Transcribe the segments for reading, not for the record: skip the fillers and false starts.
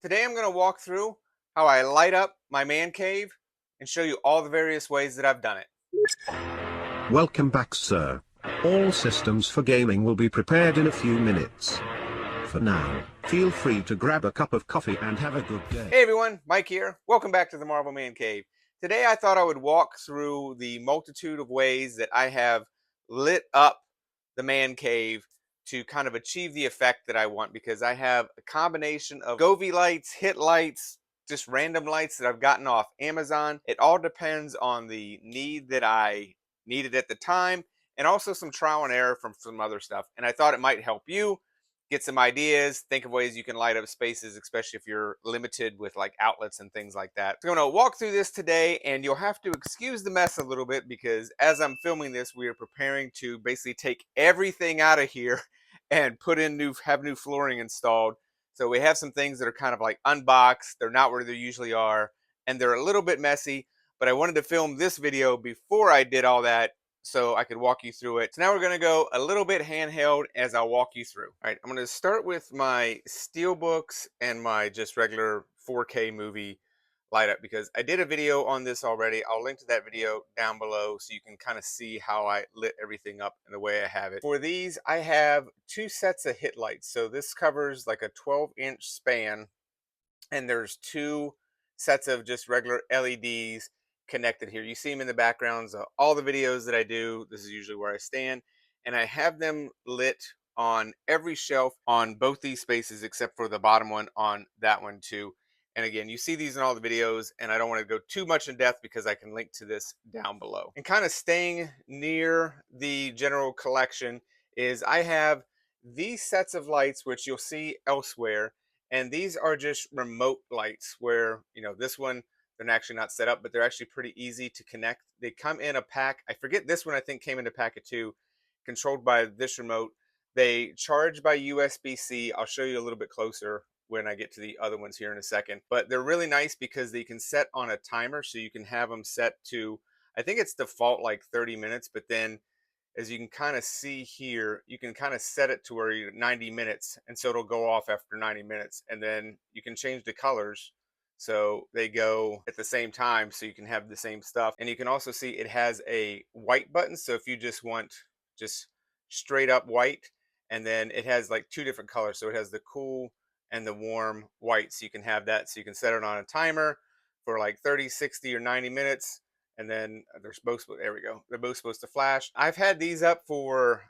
Today I'm going to walk through how I light up my man cave and show you all the various ways that I've done it. Welcome back, sir. All systems for gaming will be prepared in a few minutes. For now, feel free to grab a cup of coffee and have a good day. Hey everyone, Mike here. Welcome back to the Marvel Man Cave. Today I thought I would walk through the multitude of ways that I have lit up the man cave to kind of achieve the effect that I want, because I have a combination of Govee lights, hit lights, just random lights that I've gotten off Amazon. It all depends on the need that I needed at the time, and also some trial and error from some other stuff. And I thought it might help you get some ideas, think of ways you can light up spaces, especially if you're limited with like outlets and things like that. So I'm going to walk through this today, and you'll have to excuse the mess a little bit because as I'm filming this, we are preparing to basically take everything out of here and put in have new flooring installed. So we have some things that are kind of like unboxed. They're not where they usually are, and they're a little bit messy, but I wanted to film this video before I did all that so I could walk you through it. So now we're going to go a little bit handheld as I walk you through. All right, I'm going to start with my Steelbooks and my just regular 4K movie light up, because I did a video on this already. I'll link to that video down below so you can kind of see how I lit everything up and the way I have it. For these, I have two sets of hit lights. So this covers like a 12-inch span, and there's two sets of just regular LEDs connected here. You see them in the backgrounds of all the videos that I do. This is usually where I stand, and I have them lit on every shelf on both these spaces except for the bottom one on that one too. And again, you see these in all the videos, and I don't want to go too much in depth because I can link to this down below. And kind of staying near the general collection is I have these sets of lights, which you'll see elsewhere, and these are just remote lights where, this one, they're actually not set up, but they're actually pretty easy to connect. They come in a pack. I forget, this one I think came in a pack of two, controlled by this remote. They charge by USB-C. I'll show you a little bit closer when I get to the other ones here in a second. But they're really nice because they can set on a timer, so you can have them set to, I think it's default like 30 minutes, but then as you can kind of see here, you can kind of set it to where you're 90 minutes. And so it'll go off after 90 minutes. And then you can change the colors so they go at the same time, so you can have the same stuff. And you can also see it has a white button. So if you just want just straight up white, and then it has like two different colors. So it has the cool and the warm white. So you can have that. So you can set it on a timer for like 30, 60, or 90 minutes, and then they're supposed to, there we go, they're both supposed to flash. I've had these up for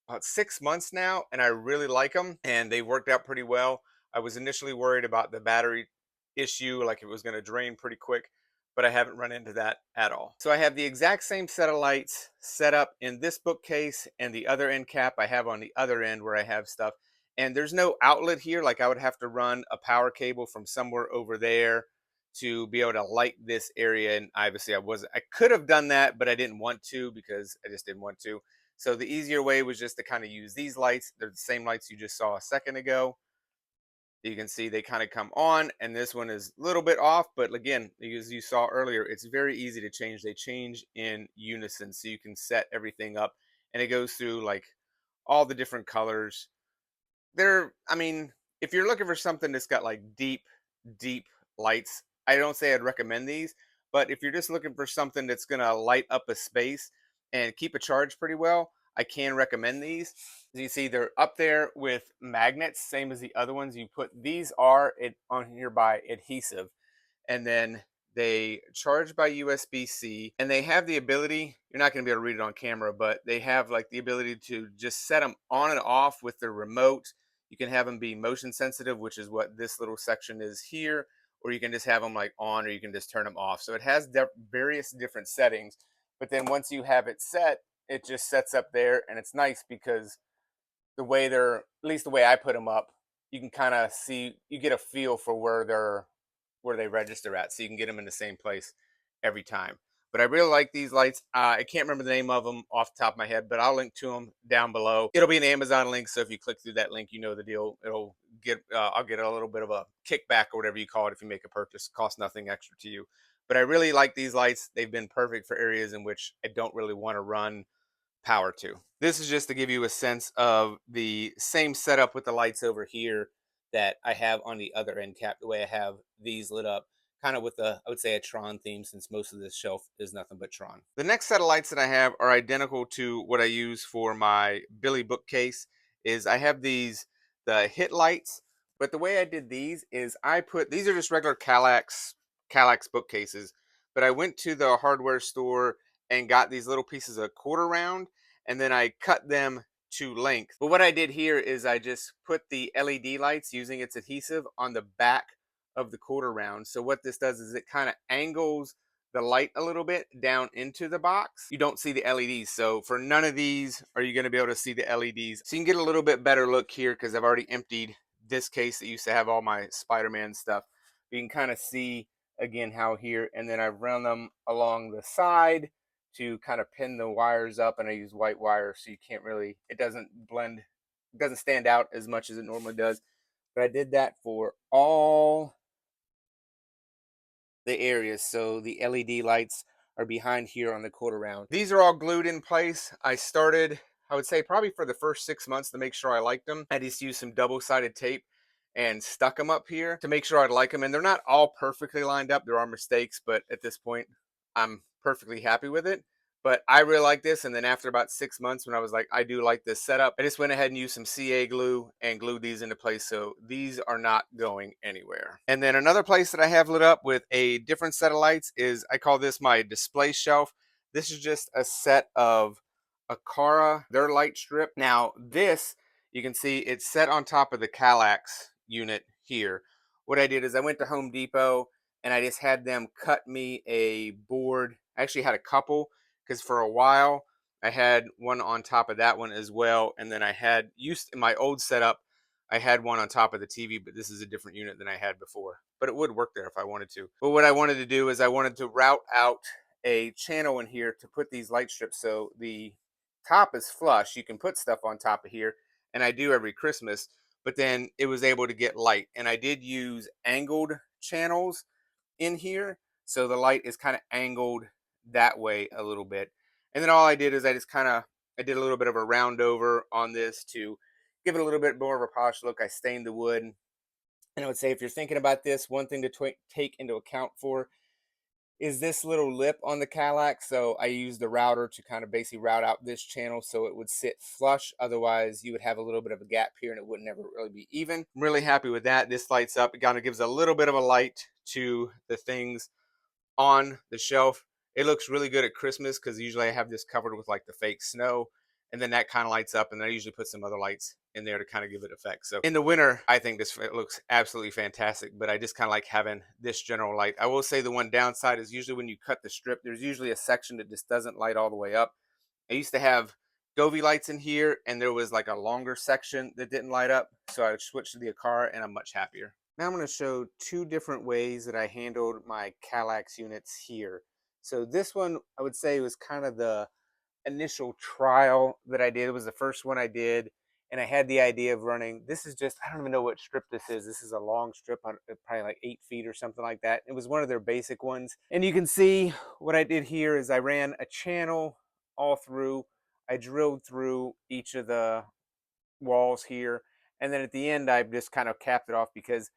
about 6 months now, and I really like them, and they worked out pretty well. I was initially worried about the battery issue, like it was going to drain pretty quick, but I haven't run into that at all. So I have the exact same set of lights set up in this bookcase, and the other end cap I have on the other end where I have stuff. And there's no outlet here, like I would have to run a power cable from somewhere over there to be able to light this area. And obviously I could have done that, but I didn't want to because I just didn't want to. So the easier way was just to kind of use these lights. They're the same lights you just saw a second ago. You can see they kind of come on, and this one is a little bit off, but again, as you saw earlier, it's very easy to change. They change in unison, so you can set everything up, and it goes through like all the different colors. I mean, if you're looking for something that's got like deep lights, I don't say I'd recommend these, but if you're just looking for something that's going to light up a space and keep a charge pretty well, I can recommend these. As you see, they're up there with magnets, same as the other ones. You put these are it on here by adhesive, and then they charge by USB-C, and they have the ability, you're not going to be able to read it on camera, but they have like the ability to just set them on and off with the remote. You can have them be motion sensitive, which is what this little section is here, or you can just have them like on, or you can just turn them off. So it has various different settings, but then once you have it set, it just sets up there, and it's nice because the way they're, at least the way I put them up, you can kind of see, you get a feel for where they register at, so you can get them in the same place every time. But I really like these lights. I can't remember the name of them off the top of my head, but I'll link to them down below. It'll be an Amazon link, so if you click through that link, you know the deal. It'll get I'll get a little bit of a kickback or whatever you call it if you make a purchase. It costs nothing extra to you. But I really like these lights. They've been perfect for areas in which I don't really want to run power to. This is just to give you a sense of the same setup with the lights over here that I have on the other end cap, the way I have these lit up, kind of with a, I would say, a Tron theme, since most of this shelf is nothing but Tron. The next set of lights that I have are identical to what I use for my Billy bookcase. Is I have the hit lights, but the way I did these is I put, these are just regular Kallax bookcases, but I went to the hardware store and got these little pieces of quarter round, and then I cut them to length. But what I did here is I just put the LED lights using its adhesive on the back of the quarter round. So what this does is it kind of angles the light a little bit down into the box. You don't see the LEDs. So for none of these are you going to be able to see the LEDs. So you can get a little bit better look here because I've already emptied this case that used to have all my Spider-Man stuff. You can kind of see again how here, and then I've run them along the side to kind of pin the wires up, and I use white wire so you can't really, it doesn't blend, it doesn't stand out as much as it normally does. But I did that for all the areas. So the LED lights are behind here on the quarter round. These are all glued in place. I started, I would say probably for the first 6 months to make sure I liked them, I just used some double-sided tape and stuck them up here to make sure I'd like them. And they're not all perfectly lined up. There are mistakes, but at this point, I'm perfectly happy with it. But I really like this. And then after about 6 months, when I was like, I do like this setup, I just went ahead and used some CA glue and glued these into place. So these are not going anywhere. And then another place that I have lit up with a different set of lights is, I call this my display shelf. This is just a set of Akara, their light strip. Now this, you can see it's set on top of the Kallax unit here. What I did is I went to Home Depot and I just had them cut me a board. I actually had a couple, because for a while I had one on top of that one as well. And then I had used in my old setup, I had one on top of the TV, but this is a different unit than I had before. But it would work there if I wanted to. But what I wanted to do is I wanted to route out a channel in here to put these light strips so the top is flush. You can put stuff on top of here, and I do every Christmas, but then it was able to get light. And I did use angled channels in here, so the light is kind of angled that way a little bit. And then all I did is I did a little bit of a round over on this to give it a little bit more of a polished look. I stained the wood. And I would say, if you're thinking about this, one thing to take into account for is this little lip on the Kallax. So I used the router to kind of basically route out this channel so it would sit flush. Otherwise, you would have a little bit of a gap here and it would never really be even. I'm really happy with that. This lights up. It kind of gives a little bit of a light to the things on the shelf. It looks really good at Christmas because usually I have this covered with like the fake snow, and then that kind of lights up, and I usually put some other lights in there to kind of give it effect. So in the winter, I think this it looks absolutely fantastic, but I just kind of like having this general light. I will say the one downside is usually when you cut the strip, there's usually a section that just doesn't light all the way up. I used to have Govee lights in here, and there was like a longer section that didn't light up, so I switched to the Akara, and I'm much happier. Now I'm going to show two different ways that I handled my Kallax units here. So this one, I would say, was kind of the initial trial that I did. It was the first one I did, and I had the idea of running, this is just, I don't even know what strip this is. This is a long strip, probably like 8 feet or something like that. It was one of their basic ones. And you can see what I did here is I ran a channel all through. I drilled through each of the walls here, and then at the end I just kind of capped it off because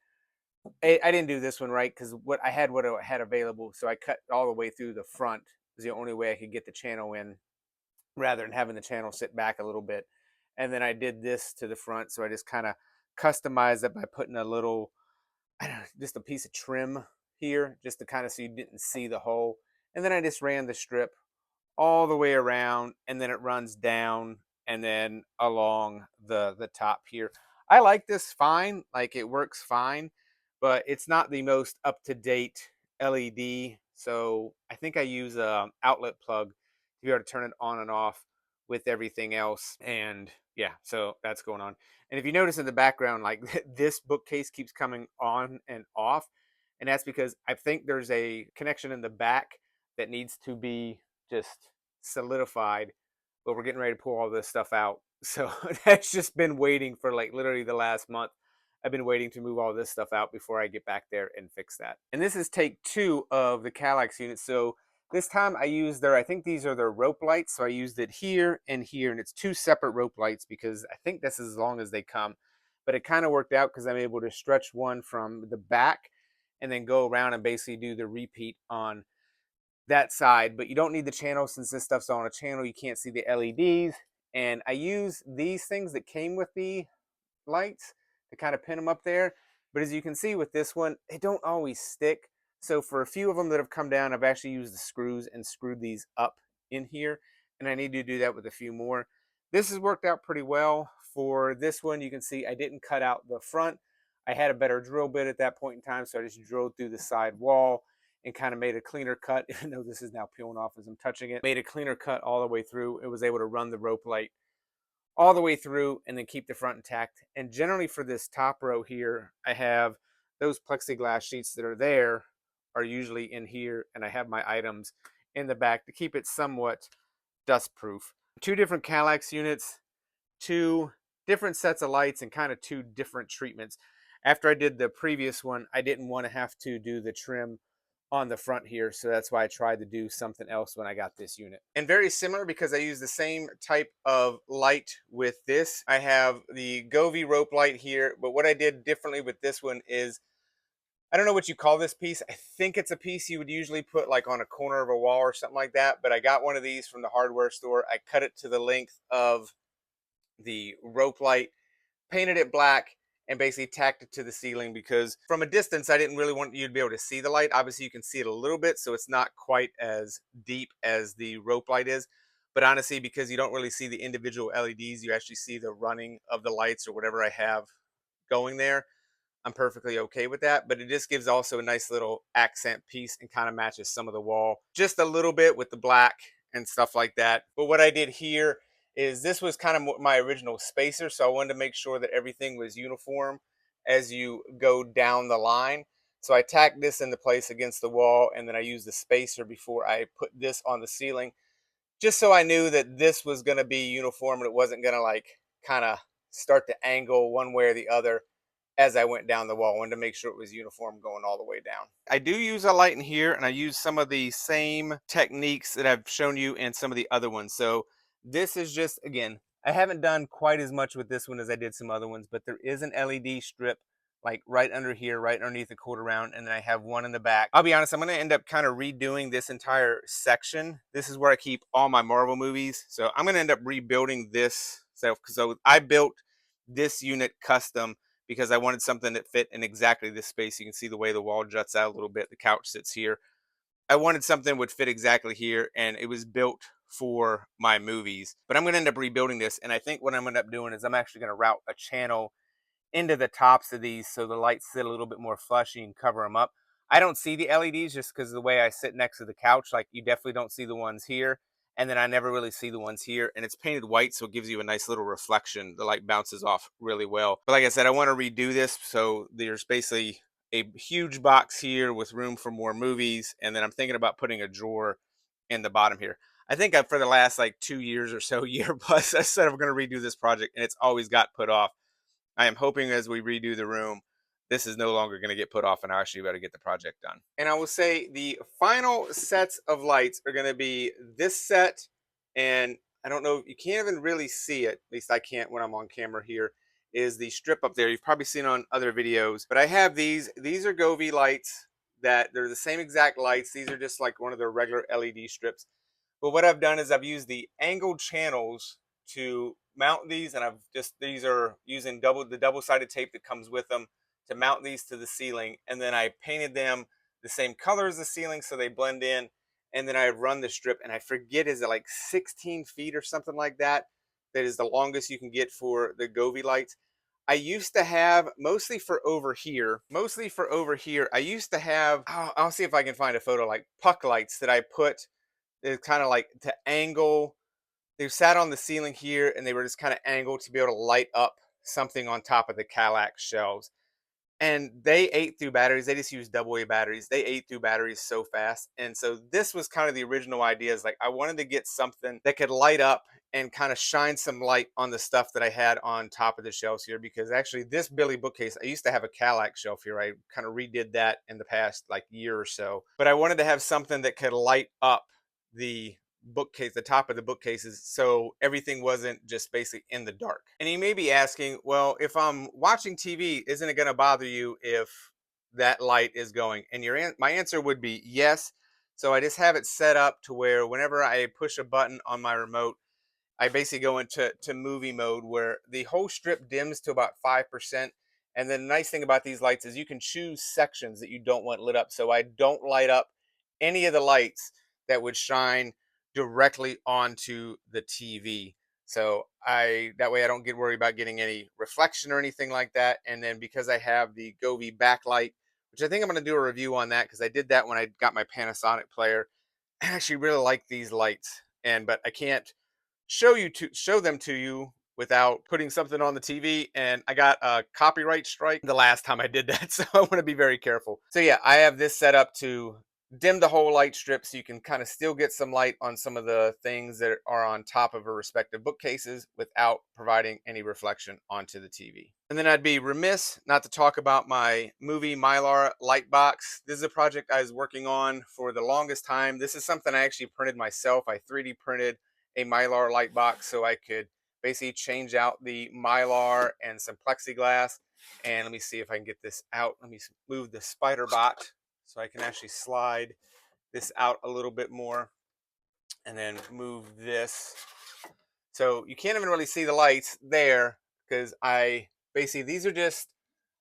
I didn't do this one right, because what I had available, so I cut all the way through the front. Is the only way I could get the channel in, rather than having the channel sit back a little bit. And then I did this to the front, so I just kind of customized it by putting a little, I don't know, just a piece of trim here, just to kind of so you didn't see the hole. And then I just ran the strip all the way around, and then it runs down and then along the top here. I like this fine, like it works fine, but it's not the most up-to-date LED. So I think I use a outlet plug to be able to turn it on and off with everything else. And yeah, so that's going on. And if you notice in the background, like this bookcase keeps coming on and off, and that's because I think there's a connection in the back that needs to be just solidified, but we're getting ready to pull all this stuff out. So that's just been waiting for like literally the last month. I've been waiting to move all this stuff out before I get back there and fix that. And this is take 2 of the Kallax unit. So this time I used their, I think these are their rope lights. So I used it here and here, and it's 2 separate rope lights because I think this is as long as they come. but it kind of worked out because I'm able to stretch one from the back and then go around and basically do the repeat on that side. But you don't need the channel since this stuff's on a channel. You can't see the LEDs. And I use these things that came with the lights to kind of pin them up there. But as you can see with this one, they don't always stick. So for a few of them that have come down, I've actually used the screws and screwed these up in here. And I need to do that with a few more. This has worked out pretty well. For this one, you can see I didn't cut out the front. I had a better drill bit at that point in time, so I just drilled through the side wall and kind of made a cleaner cut, even though this is now peeling off as I'm touching it. Made a cleaner cut all the way through. It was able to run the rope light all the way through and then keep the front intact. And generally for this top row here, I have those plexiglass sheets that are there are usually in here, and I have my items in the back to keep it somewhat dust proof. Two different Kallax units, two different sets of lights, and kind of two different treatments. After I did the previous one, I didn't want to have to do the trim on the front here, so that's why I tried to do something else when I got this unit. And very similar, because I use the same type of light with this. I have the Govee rope light here, but what I did differently with this one is, I don't know what you call this piece. I think it's a piece you would usually put like on a corner of a wall or something like that, but I got one of these from the hardware store. I cut it to the length of the rope light, painted it black, and basically tacked it to the ceiling, because from a distance I didn't really want you to be able to see the light. Obviously you can see it a little bit, so it's not quite as deep as the rope light is, but honestly, because you don't really see the individual LEDs, you actually see the running of the lights or whatever I have going there. I'm perfectly okay with that, but it just gives also a nice little accent piece and kind of matches some of the wall just a little bit with the black and stuff like that. But what I did here is, this was kind of my original spacer, so I wanted to make sure that everything was uniform as you go down the line. So I tacked this into place against the wall, and then I used the spacer before I put this on the ceiling, just so I knew that this was going to be uniform and it wasn't going to like kind of start to angle one way or the other as I went down the wall. I wanted to make sure it was uniform going all the way down. I do use a light in here, and I use some of the same techniques that I've shown you in some of the other ones. So this is just, again, I haven't done quite as much with this one as I did some other ones, but there is an LED strip like right under here, right underneath the quarter round, and then I have one in the back. I'll be honest, I'm gonna end up kind of redoing this entire section. This is where I keep all my Marvel movies. So I'm gonna end up rebuilding this. So I built this unit custom because I wanted something that fit in exactly this space. You can see the way the wall juts out a little bit. The couch sits here. I wanted something that would fit exactly here, and it was built for my movies. But I'm going to end up rebuilding this, and I think what I'm going to end up doing is I'm actually going to route a channel into the tops of these so the lights sit a little bit more flush and cover them up. I don't see the LEDs just because of the way I sit next to the couch. Like, you definitely don't see the ones here. And then I never really see the ones here. And it's painted white, so it gives you a nice little reflection. The light bounces off really well. But like I said, I want to redo this. So there's basically a huge box here with room for more movies. And then I'm thinking about putting a drawer in the bottom here. I think for the last like 2 years or so, year plus, I said I'm going to redo this project, and it's always got put off. I am hoping as we redo the room, this is no longer going to get put off and I'll actually be able to get the project done. And I will say the final sets of lights are going to be this set, and I don't know, you can't even really see it, at least I can't when I'm on camera here, is the strip up there. You've probably seen on other videos, but I have these. These are Govee lights that they're the same exact lights. These are just like one of their regular LED strips. But what I've done is I've used the angled channels to mount these, and these are using the double-sided tape that comes with them to mount these to the ceiling. And then I painted them the same color as the ceiling so they blend in. And then I run the strip, and I forget, is it like 16 feet or something like that? That is the longest you can get for the Govee lights. I used to have, mostly for over here, I used to have, I'll see if I can find a photo, like puck lights that I put. It's kind of like to angle. They sat on the ceiling here, and they were just kind of angled to be able to light up something on top of the Kallax shelves. And they ate through batteries. They just used AA batteries. They ate through batteries so fast. And so this was kind of the original idea, is like I wanted to get something that could light up and kind of shine some light on the stuff that I had on top of the shelves here. Because actually this Billy bookcase, I used to have a Kallax shelf here. I kind of redid that in the past like year or so. But I wanted to have something that could light up the bookcase, the top of the bookcases, so everything wasn't just basically in the dark. And you may be asking, well, if I'm watching TV, isn't it going to bother you if that light is going? And my answer would be yes. So I just have it set up to where whenever I push a button on my remote, I basically go into movie mode where the whole strip dims to about 5%. And then the nice thing about these lights is you can choose sections that you don't want lit up. So I don't light up any of the lights that would shine directly onto the TV. So that way I don't get worried about getting any reflection or anything like that. And then because I have the Govee backlight, which I think I'm going to do a review on that because I did that when I got my Panasonic player. I actually really like these lights, but I can't show them to you without putting something on the TV, and I got a copyright strike the last time I did that, so I want to be very careful. So yeah, I have this set up to dim the whole light strip so you can kind of still get some light on some of the things that are on top of our respective bookcases without providing any reflection onto the TV. And then I'd be remiss not to talk about my movie Mylar lightbox. This is a project I was working on for the longest time. This is something I actually printed myself. I 3D printed a Mylar light box so I could basically change out the Mylar and some plexiglass. And let me see if I can get this out. Let me move the spider bot so I can actually slide this out a little bit more and then move this. So you can't even really see the lights there because these are just,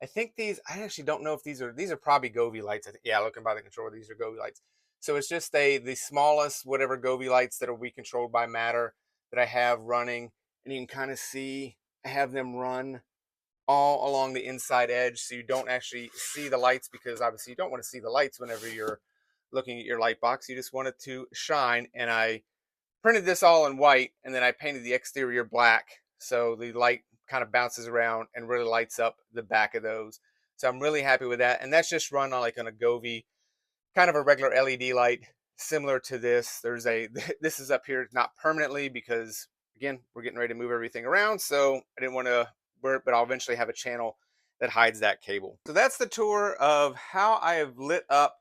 I think I actually don't know if these are probably Govee lights. Yeah, looking by the controller, these are Govee lights. So it's just the smallest, whatever Govee lights that will be controlled by matter that I have running. And you can kind of see, I have them run all along the inside edge. So you don't actually see the lights because obviously you don't want to see the lights whenever you're looking at your light box. You just want it to shine. And I printed this all in white and then I painted the exterior black so the light kind of bounces around and really lights up the back of those. So I'm really happy with that. And that's just run on a Govee, kind of a regular LED light similar to this. This is up here not permanently because again, we're getting ready to move everything around. So I didn't want to wear it, but I'll eventually have a channel that hides that cable. So that's the tour of how I have lit up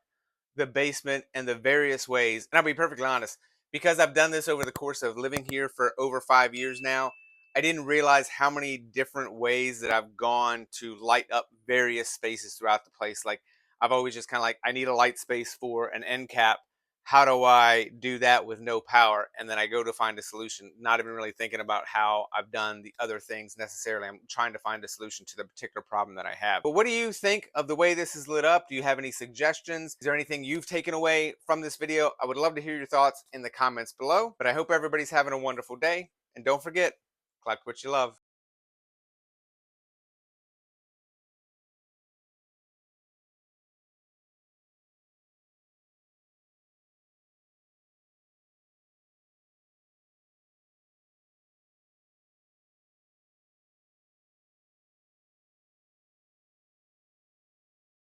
the basement and the various ways. And I'll be perfectly honest, because I've done this over the course of living here for over 5 years now, I didn't realize how many different ways that I've gone to light up various spaces throughout the place. Like I've always just kind of like, I need a light space for an end cap. How do I do that with no power? And then I go to find a solution, not even really thinking about how I've done the other things necessarily. I'm trying to find a solution to the particular problem that I have. But what do you think of the way this is lit up? Do you have any suggestions? Is there anything you've taken away from this video? I would love to hear your thoughts in the comments below. But I hope everybody's having a wonderful day. And don't forget, collect what you love.